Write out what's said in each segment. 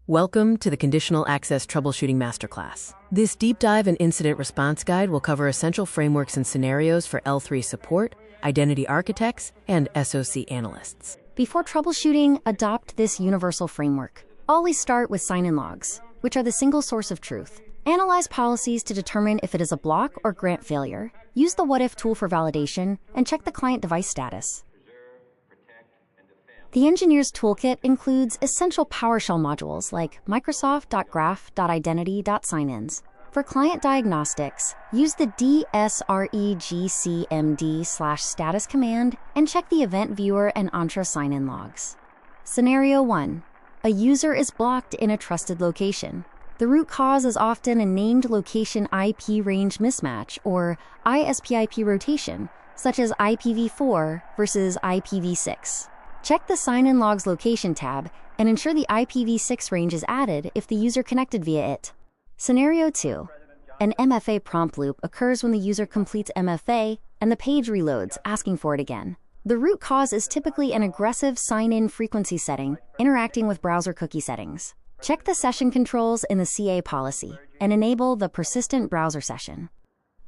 Welcome to the Conditional Access Troubleshooting Masterclass. This deep dive and incident response guide will cover essential frameworks and scenarios for L3 support, identity architects, and SOC analysts. Before troubleshooting, adopt this universal framework. Always start with sign-in logs, which are the single source of truth. Analyze policies to determine if it is a block or grant failure. Use the what-if tool for validation, and check the client device status. The engineer's toolkit includes essential PowerShell modules like Microsoft.graph.identity.signins. For client diagnostics, use the dsregcmd/status command and check the event viewer and Entra sign-in logs. Scenario 1. A user is blocked in a trusted location. The root cause is often a named location IP range mismatch or ISP-IP rotation, such as IPv4 versus IPv6. Check the Sign-in Logs Location tab and ensure the IPv6 range is added if the user connected via it. Scenario 2. An MFA prompt loop occurs when the user completes MFA and the page reloads, asking for it again. The root cause is typically an aggressive sign-in frequency setting interacting with browser cookie settings. Check the session controls in the CA policy and enable the persistent browser session.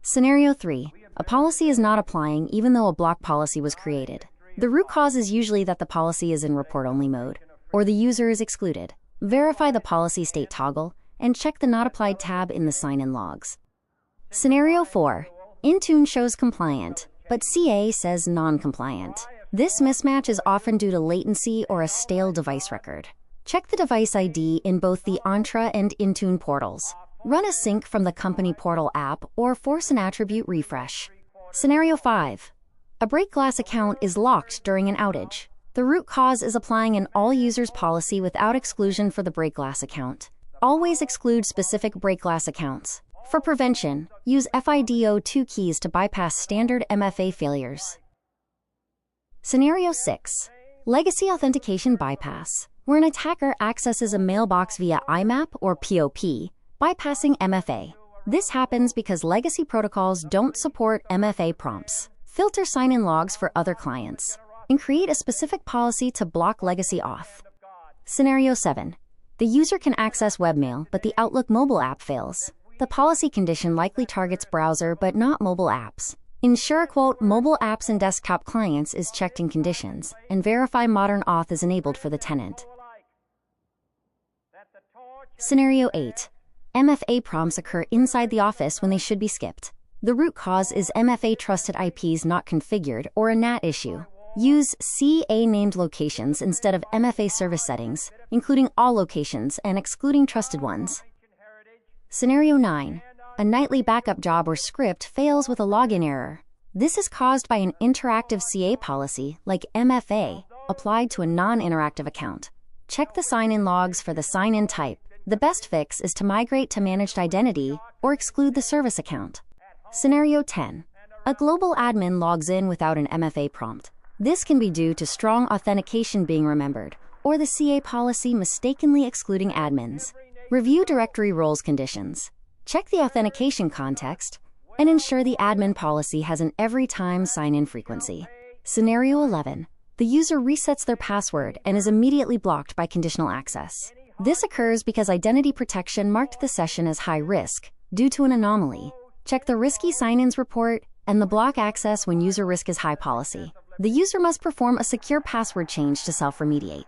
Scenario 3. A policy is not applying even though a block policy was created. The root cause is usually that the policy is in report-only mode, or the user is excluded. Verify the policy state toggle, and check the Not Applied tab in the sign-in logs. Scenario 4. Intune shows compliant, but CA says non-compliant. This mismatch is often due to latency or a stale device record. Check the device ID in both the Entra and Intune portals. Run a sync from the company portal app or force an attribute refresh. Scenario 5. A break glass account is locked during an outage. The root cause is applying an all users policy without exclusion for the break glass account. Always exclude specific break glass accounts. For prevention, use FIDO2 keys to bypass standard MFA failures. Scenario 6. Legacy authentication bypass, where an attacker accesses a mailbox via IMAP or POP, bypassing MFA. This happens because legacy protocols don't support MFA prompts. Filter sign-in logs for other clients, and create a specific policy to block legacy auth. Scenario 7. The user can access webmail, but the Outlook mobile app fails. The policy condition likely targets browser but not mobile apps. Ensure, quote, mobile apps and desktop clients is checked in conditions, and verify modern auth is enabled for the tenant. Scenario 8. MFA prompts occur inside the office when they should be skipped. The root cause is MFA trusted IPs not configured or a NAT issue. Use CA named locations instead of MFA service settings, including all locations and excluding trusted ones. Scenario 9. A nightly backup job or script fails with a login error. This is caused by an interactive CA policy, like MFA, applied to a non-interactive account. Check the sign-in logs for the sign-in type. The best fix is to migrate to managed identity or exclude the service account. Scenario 10. A global admin logs in without an MFA prompt. This can be due to strong authentication being remembered, or the CA policy mistakenly excluding admins. Review directory roles conditions. Check the authentication context, and ensure the admin policy has an every-time sign-in frequency. Scenario 11. The user resets their password and is immediately blocked by conditional access. This occurs because identity protection marked the session as high risk due to an anomaly. Check the Risky Sign-ins report and the Block Access when user risk is high policy. The user must perform a secure password change to self-remediate.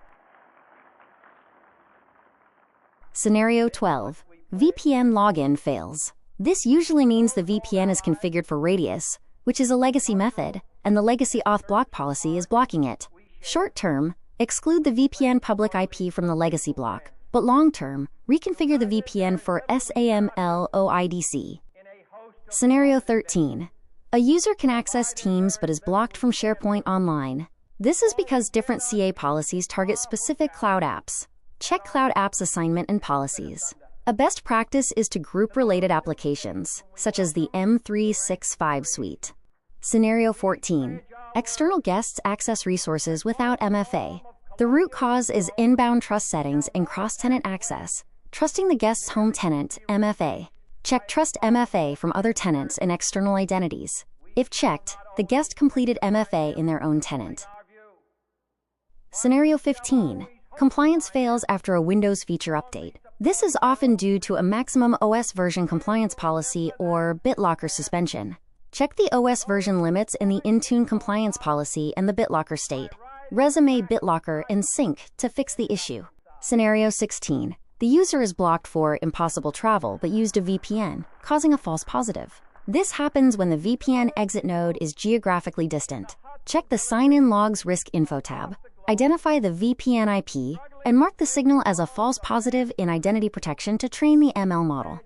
Scenario 12. VPN login fails. This usually means the VPN is configured for Radius, which is a legacy method, and the legacy auth block policy is blocking it. Short-term, exclude the VPN public IP from the legacy block, but long-term, reconfigure the VPN for SAML-OIDC. Scenario 13. A user can access Teams but is blocked from SharePoint Online. This is because different CA policies target specific cloud apps. Check cloud apps assignment and policies. A best practice is to group related applications, such as the M365 suite. Scenario 14. External guests access resources without MFA. The root cause is inbound trust settings and cross-tenant access, trusting the guest's home tenant, MFA. Check Trust MFA from other tenants and external identities. If checked, the guest completed MFA in their own tenant. Scenario 15. Compliance fails after a Windows feature update. This is often due to a maximum OS version compliance policy or BitLocker suspension. Check the OS version limits in the Intune compliance policy and the BitLocker state. Resume BitLocker and sync to fix the issue. Scenario 16. The user is blocked for impossible travel but used a VPN, causing a false positive. This happens when the VPN exit node is geographically distant. Check the Sign-in Logs Risk Info tab. Identify the VPN IP and mark the signal as a false positive in identity protection to train the ML model.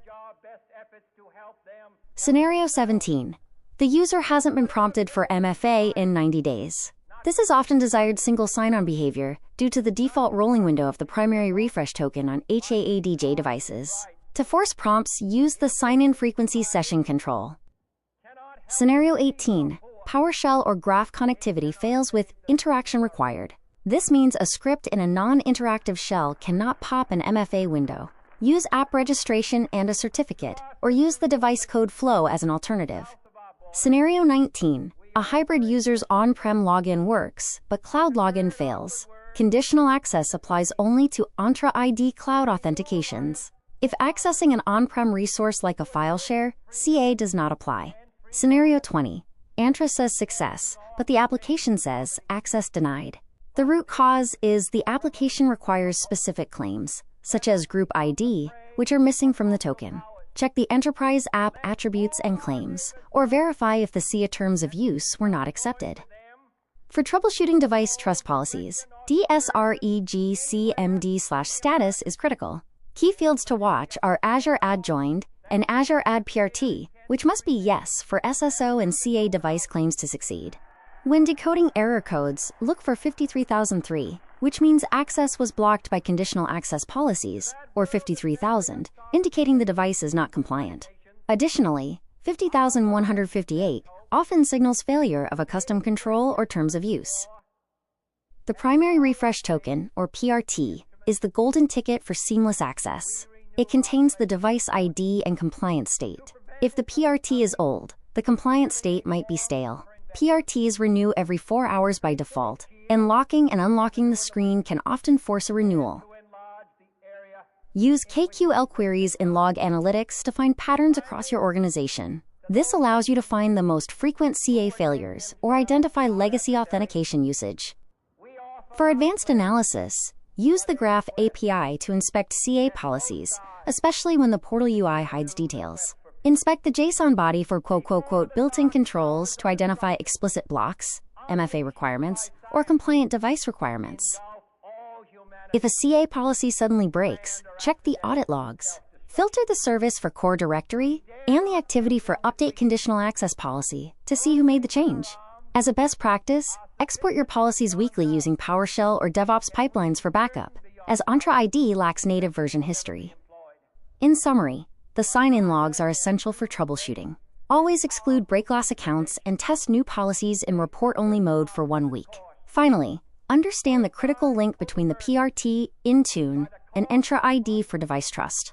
Scenario 17. The user hasn't been prompted for MFA in 90 days. This is often desired single sign-on behavior due to the default rolling window of the primary refresh token on HAADJ devices. To force prompts, use the sign-in frequency session control. Scenario 18. PowerShell or graph connectivity fails with interaction required. This means a script in a non-interactive shell cannot pop an MFA window. Use app registration and a certificate, or use the device code flow as an alternative. Scenario 19. A hybrid user's on-prem login works, but cloud login fails. Conditional access applies only to Entra ID cloud authentications. If accessing an on-prem resource like a file share, CA does not apply. Scenario 20. Entra says success, but the application says access denied. The root cause is the application requires specific claims, such as group ID, which are missing from the token. Check the enterprise app attributes and claims, or verify if the CA terms of use were not accepted. For troubleshooting device trust policies, dsregcmd/status is critical. Key fields to watch are Azure AD joined and Azure AD PRT, which must be yes for SSO and CA device claims to succeed. When decoding error codes, look for 53003, which means access was blocked by conditional access policies, or 53000, indicating the device is not compliant. Additionally, 50158 often signals failure of a custom control or terms of use. The primary refresh token, or PRT, is the golden ticket for seamless access. It contains the device ID and compliance state. If the PRT is old, the compliance state might be stale. PRTs renew every 4 hours by default, and locking and unlocking the screen can often force a renewal. Use KQL queries in Log Analytics to find patterns across your organization. This allows you to find the most frequent CA failures or identify legacy authentication usage. For advanced analysis, use the Graph API to inspect CA policies, especially when the portal UI hides details. Inspect the JSON body for "built-in controls" to identify explicit blocks, MFA requirements, or compliant device requirements. If a CA policy suddenly breaks, check the audit logs. Filter the service for core directory and the activity for update conditional access policy to see who made the change. As a best practice, export your policies weekly using PowerShell or DevOps pipelines for backup, as Entra ID lacks native version history. In summary, the sign-in logs are essential for troubleshooting. Always exclude break-glass accounts and test new policies in report-only mode for 1 week. Finally, understand the critical link between the PRT, Intune, and Entra ID for device trust.